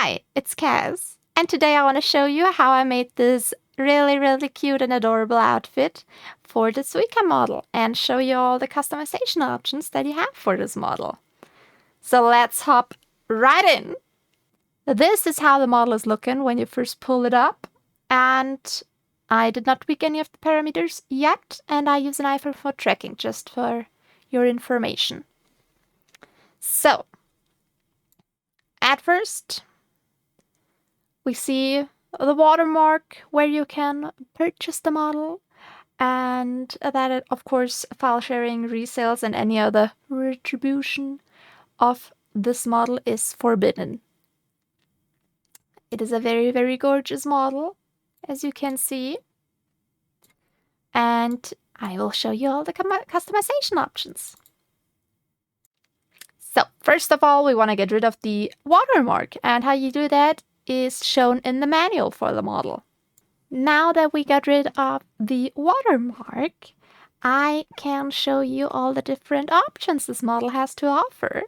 Hi, it's Kaz, and today I want to show you how I made this really cute and adorable outfit for the Suiika model and show you all the customization options that you have for this model. So let's hop right in. This is how the model is looking when you first pull it up, and I did not tweak any of the parameters yet, and I use an iPhone for tracking, just for your information. So, at first, we see the watermark where you can purchase the model, and that it, of course, file sharing, resales, and any other retribution of this model is forbidden. It is a very gorgeous model, as you can see, and I will show you all the customization options. So first of all, we want to get rid of the watermark, and how you do that is shown in the manual for the model. Now that we got rid of the watermark, I can show you all the different options this model has to offer.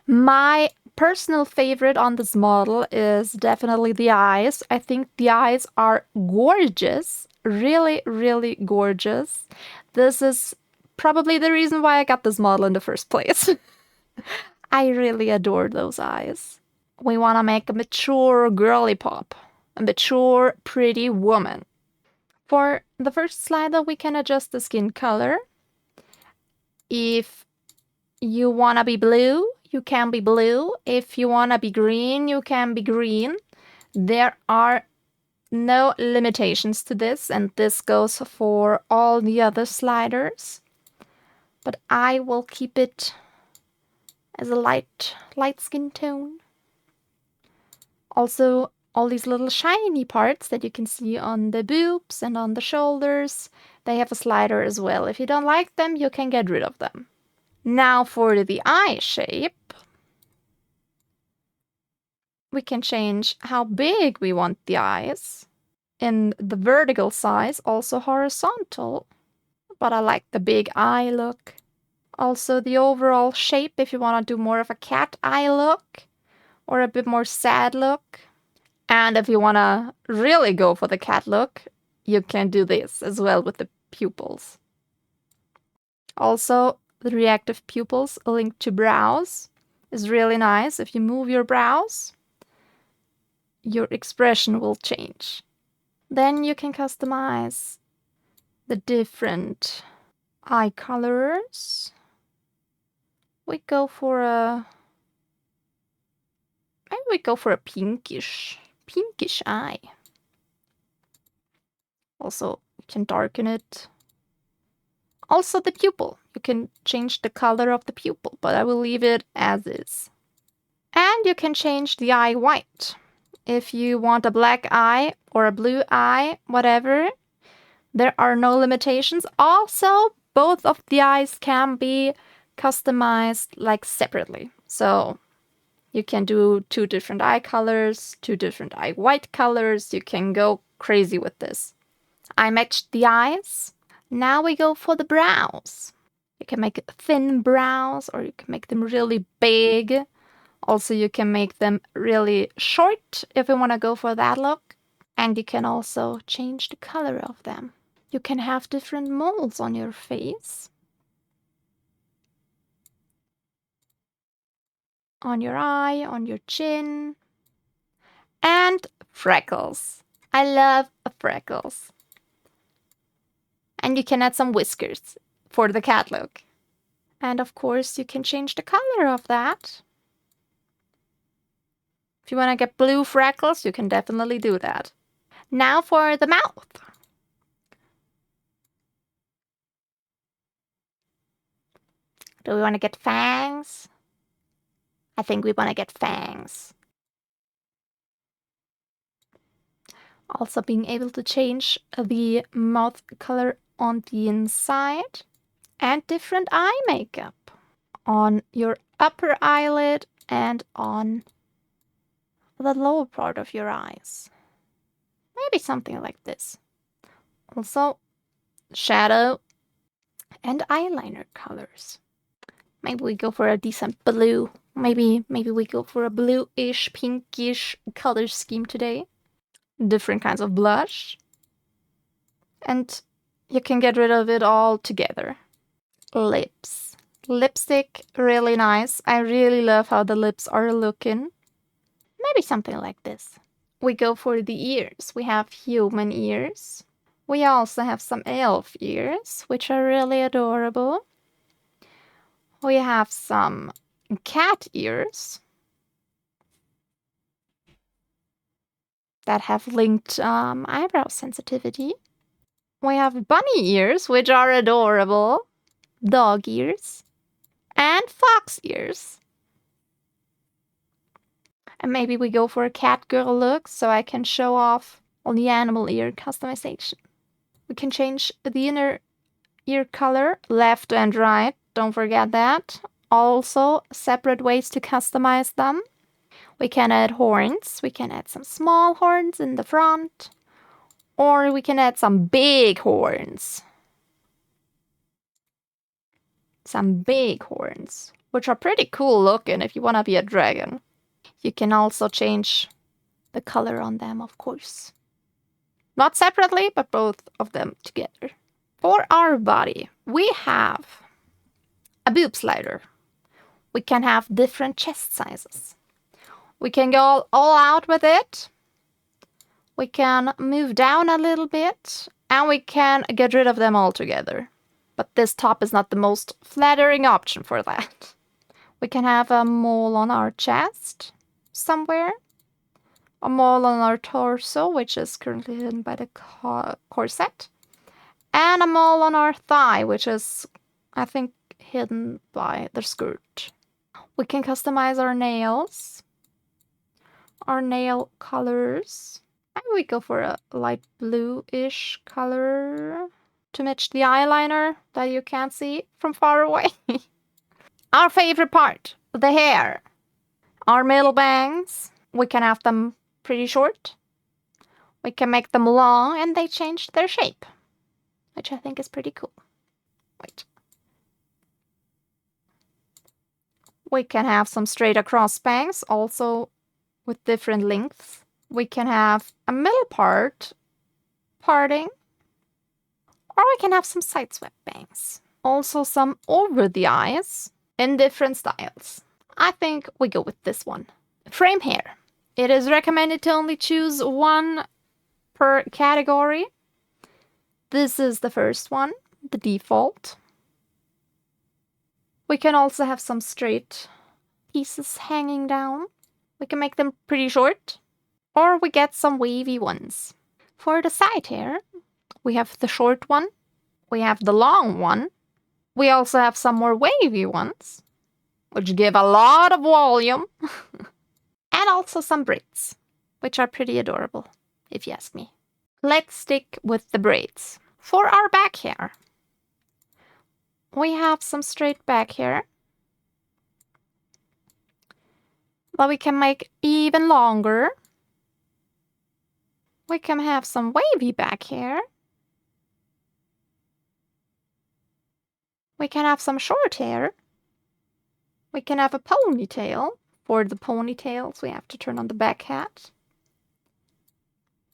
My personal favorite on this model is definitely the eyes. I think the eyes are gorgeous, really gorgeous. This is probably the reason why I got this model in the first place. I really adore those eyes. We want to make a mature girly pop, a mature pretty woman. For the first slider, we can adjust the skin color. If you want to be blue, you can be blue. If you want to be green, you can be green. There are no limitations to this, and this goes for all the other sliders. But I will keep it as a light skin tone. Also, all these little shiny parts that you can see on the boobs and on the shoulders, they have a slider as well. If you don't like them, you can get rid of them. Now for the eye shape, we can change how big we want the eyes. In the vertical size, also horizontal, but I like the big eye look. Also the overall shape, if you want to do more of a cat eye look or a bit more sad look. And if you want to really go for the cat look, you can do this as well with the pupils. Also, the reactive pupils linked to brows is really nice. If you move your brows, your expression will change. Then you can customize the different eye colors. We go for a pinkish eye. Also, you can darken it. Also the pupil. You can change the color of the pupil, but I will leave it as is. And you can change the eye white. If you want a black eye or a blue eye, whatever, there are no limitations. Also, both of the eyes can be customized like separately. So you can do 2 different eye colors, 2 different eye white colors. You can go crazy with this. I matched the eyes. Now we go for the brows. You can make thin brows or you can make them really big. Also, you can make them really short if you want to go for that look. And you can also change the color of them. You can have different molds on your face. On your eye, on your chin. And freckles. I love freckles. And you can add some whiskers for the cat look. And of course, you can change the color of that. If you want to get blue freckles, you can definitely do that. Now for the mouth. Do we want to get fangs? I think we want to get fangs. Also being able to change the mouth color on the inside. And different eye makeup on your upper eyelid and on the lower part of your eyes. Maybe something like this. Also, shadow and eyeliner colors. Maybe we go for a decent blue Maybe we go for a bluish, pinkish color scheme today. Different kinds of blush. And you can get rid of it all together. Lips. Lipstick, really nice. I really love how the lips are looking. Maybe something like this. We go for the ears. We have human ears. We also have some elf ears, which are really adorable. We have some cat ears that have linked eyebrow sensitivity. We have bunny ears, which are adorable. Dog ears. And fox ears. And maybe we go for a cat girl look so I can show off all the animal ear customization. We can change the inner ear color, left and right, don't forget that. Also, separate ways to customize them. We can add horns. We can add some small horns in the front. Or we can add some big horns. Some big horns, which are pretty cool looking if you want to be a dragon. You can also change the color on them, of course. Not separately, but both of them together. For our body, we have a boob slider. We can have different chest sizes. We can go all out with it. We can move down a little bit, and we can get rid of them altogether. But this top is not the most flattering option for that. We can have a mole on our chest somewhere. A mole on our torso, which is currently hidden by the corset. And a mole on our thigh, which is, I think, hidden by the skirt. We can customize our nails. Our nail colors. Maybe we go for a light blue-ish color to match the eyeliner that you can't see from far away. Our favorite part, the hair. Our middle bangs, we can have them pretty short. We can make them long and they change their shape, which I think is pretty cool. Wait. We can have some straight across bangs, also with different lengths. We can have a middle part parting, or we can have some side swept bangs. Also some over the eyes in different styles. I think we go with this one. Frame hair. It is recommended to only choose one per category. This is the first one, the default. We can also have some straight pieces hanging down. We can make them pretty short, or we get some wavy ones. For the side hair, we have the short one, we have the long one, we also have some more wavy ones, which give a lot of volume, and also some braids, which are pretty adorable, if you ask me. Let's stick with the braids. For our back hair, we have some straight back hair, but we can make even longer. We can have some wavy back hair. We can have some short hair. We can have a ponytail. For the ponytails, we have to turn on the back hat.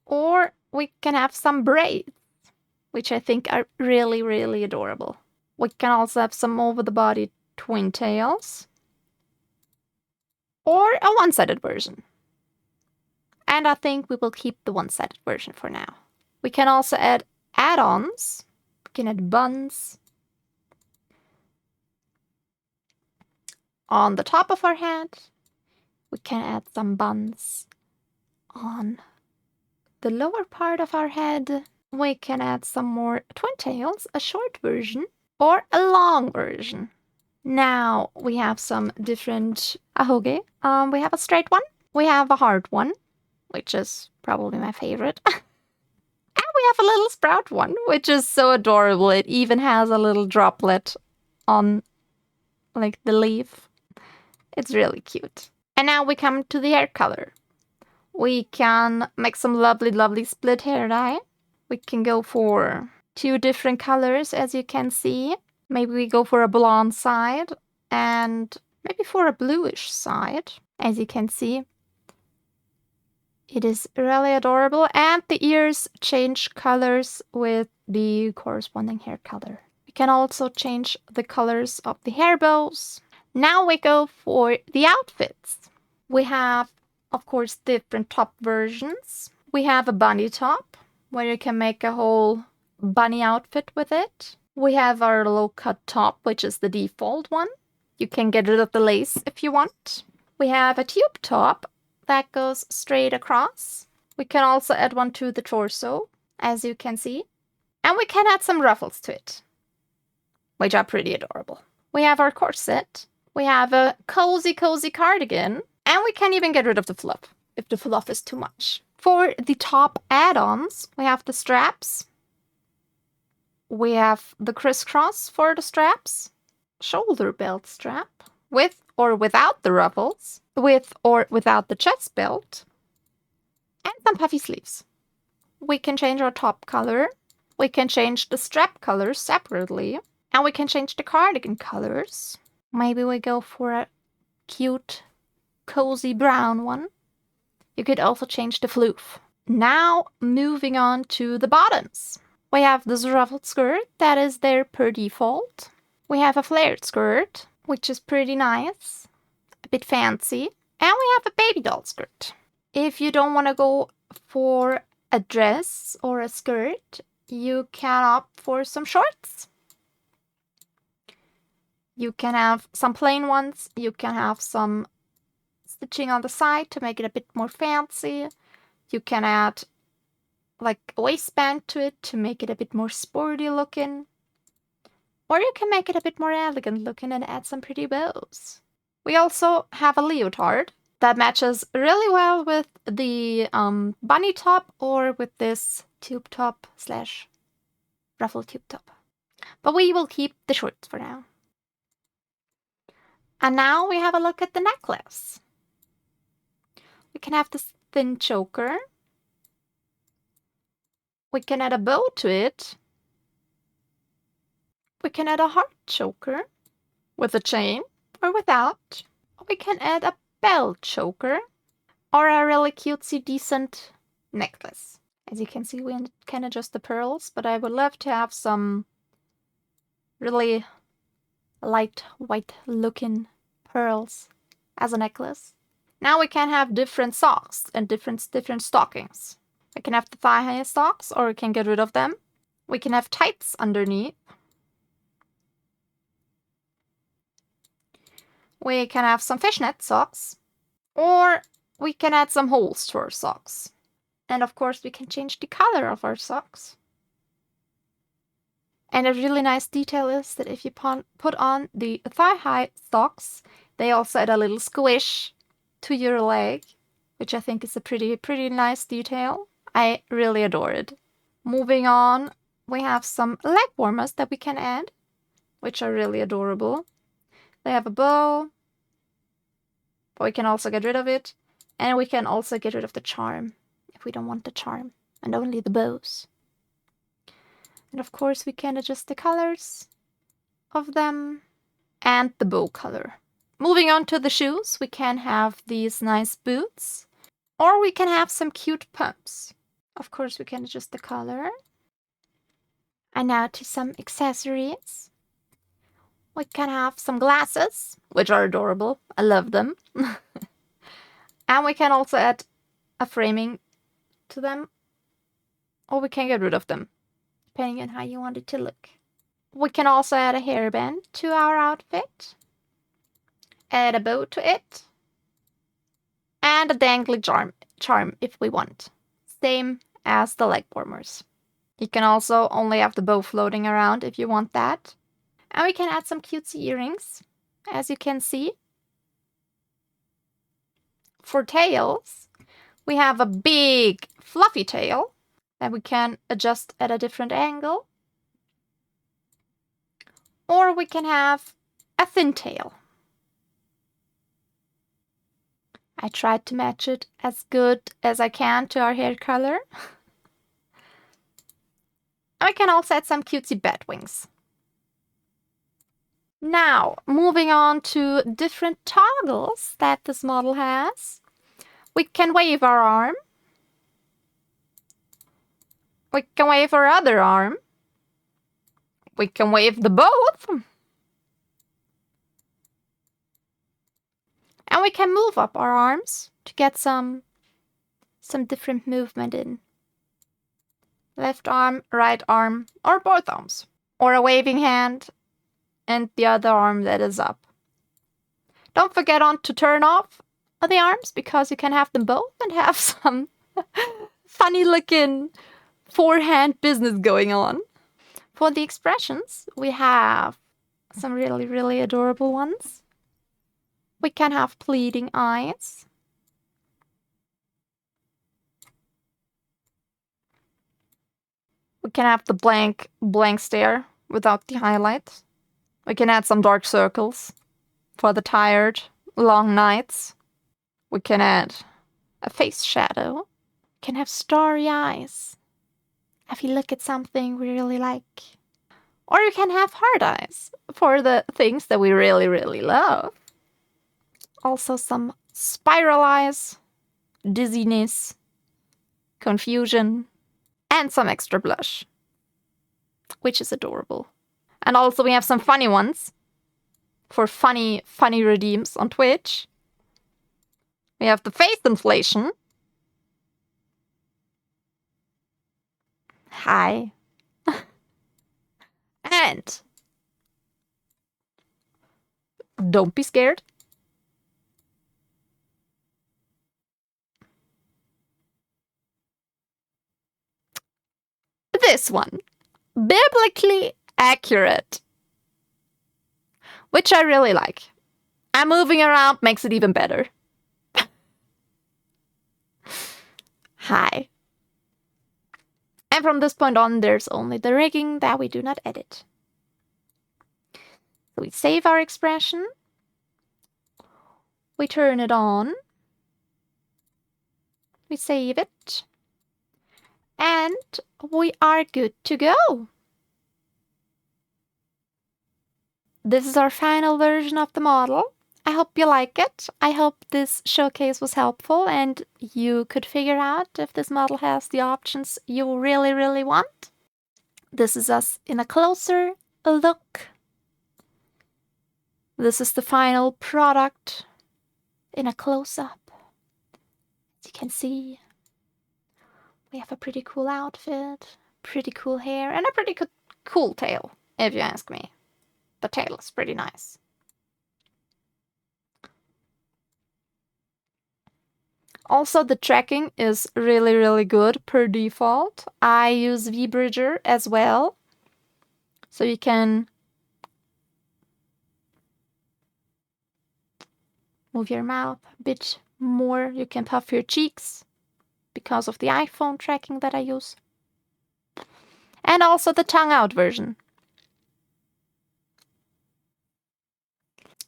Or we can have some braids, which I think are really, really adorable. We can also have some over-the-body twin tails. Or a one-sided version. And I think we will keep the one-sided version for now. We can also add add-ons. We can add buns. On the top of our head, we can add some buns. On the lower part of our head, we can add some more twin tails, a short version, or a long version. Now we have some different ahoge. We have a straight one, we have a hard one, which is probably my favorite. And we have a little sprout one, which is so adorable. It even has a little droplet on like the leaf. It's really cute. And now we come to the hair color. We can make some lovely, lovely split hair dye. We can go for 2 different colors, as you can see. Maybe we go for a blonde side and maybe for a bluish side. As you can see, it is really adorable, and the ears change colors with the corresponding hair color. We can also change the colors of the hair bows. Now we go for the outfits. We have, of course, different top versions. We have a bunny top, where you can make a whole bunny outfit with it. We have our low-cut top, which is the default one. You can get rid of the lace if you want. We have a tube top that goes straight across. We can also add one to the torso, as you can see. And we can add some ruffles to it, which are pretty adorable. We have our corset. We have a cozy cardigan. And we can even get rid of the fluff, if the fluff is too much. For the top add-ons, we have the straps. We have the crisscross for the straps. Shoulder belt strap, with or without the ruffles, with or without the chest belt, and some puffy sleeves. We can change our top color, we can change the strap colors separately, and we can change the cardigan colors. Maybe we go for a cute, cozy brown one. You could also change the floof. Now, moving on to the bottoms. We have this ruffled skirt that is there per default. We have a flared skirt, which is pretty nice, a bit fancy. And we have a baby doll skirt. If you don't want to go for a dress or a skirt, you can opt for some shorts. You can have some plain ones, you can have some stitching on the side to make it a bit more fancy. You can add like a waistband to it to make it a bit more sporty looking. Or you can make it a bit more elegant looking and add some pretty bows. We also have a leotard that matches really well with the bunny top or with this tube top / ruffle tube top. But we will keep the shorts for now. And now we have a look at the necklace. We can have this thin choker. We can add a bow to it. We can add a heart choker with a chain or without. We can add a bell choker or a really cutesy decent necklace. As you can see, we can adjust the pearls, but I would love to have some really light white looking pearls as a necklace. Now we can have different socks and different stockings. We can have the thigh-high socks, or we can get rid of them. We can have tights underneath. We can have some fishnet socks, or we can add some holes to our socks. And of course, we can change the color of our socks. And a really nice detail is that if you put on the thigh-high socks, they also add a little squish to your leg, which I think is a pretty nice detail. I really adore it. Moving on, we have some leg warmers that we can add, which are really adorable. They have a bow, but we can also get rid of it. And we can also get rid of the charm, if we don't want the charm, and only the bows. And of course, we can adjust the colors of them and the bow color. Moving on to the shoes, we can have these nice boots, or we can have some cute pumps. Of course, we can adjust the color. And now to some accessories. We can have some glasses, which are adorable. I love them. And we can also add a framing to them, or we can get rid of them, depending on how you want it to look. We can also add a hairband to our outfit, add a bow to it, and a dangly charm if we want. Same as the leg warmers. You can also only have the bow floating around if you want that. And we can add some cutesy earrings, as you can see. For tails, we have a big fluffy tail that we can adjust at a different angle. Or we can have a thin tail. I tried to match it as good as I can to our hair color. And we can also add some cutesy bat wings. Now, moving on to different toggles that this model has. We can wave our arm. We can wave our other arm. We can wave the both. And we can move up our arms to get some different movement in. Left arm, right arm, or both arms. Or a waving hand and the other arm that is up. Don't forget to turn off the arms because you can have them both and have some funny looking forehand business going on. For the expressions, we have some really, really adorable ones. We can have pleading eyes. We can have the blank stare without the highlights. We can add some dark circles for the tired, long nights. We can add a face shadow. We can have starry eyes if you look at something we really like. Or you can have hard eyes for the things that we really, really love. Also some spiral eyes, dizziness, confusion, and some extra blush, which is adorable. And also we have some funny ones for funny redeems on Twitch. We have the face inflation. Hi. And don't be scared. This one, biblically accurate, which I really like. And moving around makes it even better. Hi. And from this point on, there's only the rigging that we do not edit. So we save our expression. We turn it on. We save it. And we are good to go. This is our final version of the model. I hope you like it. I hope this showcase was helpful and you could figure out if this model has the options you really, really want. This is us in a closer look. This is the final product in a close-up. As you can see, we have a pretty cool outfit, pretty cool hair, and a pretty cool tail, if you ask me. The tail is pretty nice. Also, the tracking is really, really good per default. I use VBridger as well. So you can move your mouth a bit more. You can puff your cheeks because of the iPhone tracking that I use. And also the tongue out version.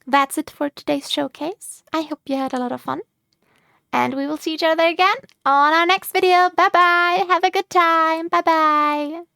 That's it for today's showcase. I hope you had a lot of fun. And we will see each other again on our next video. Bye-bye. Have a good time. Bye-bye.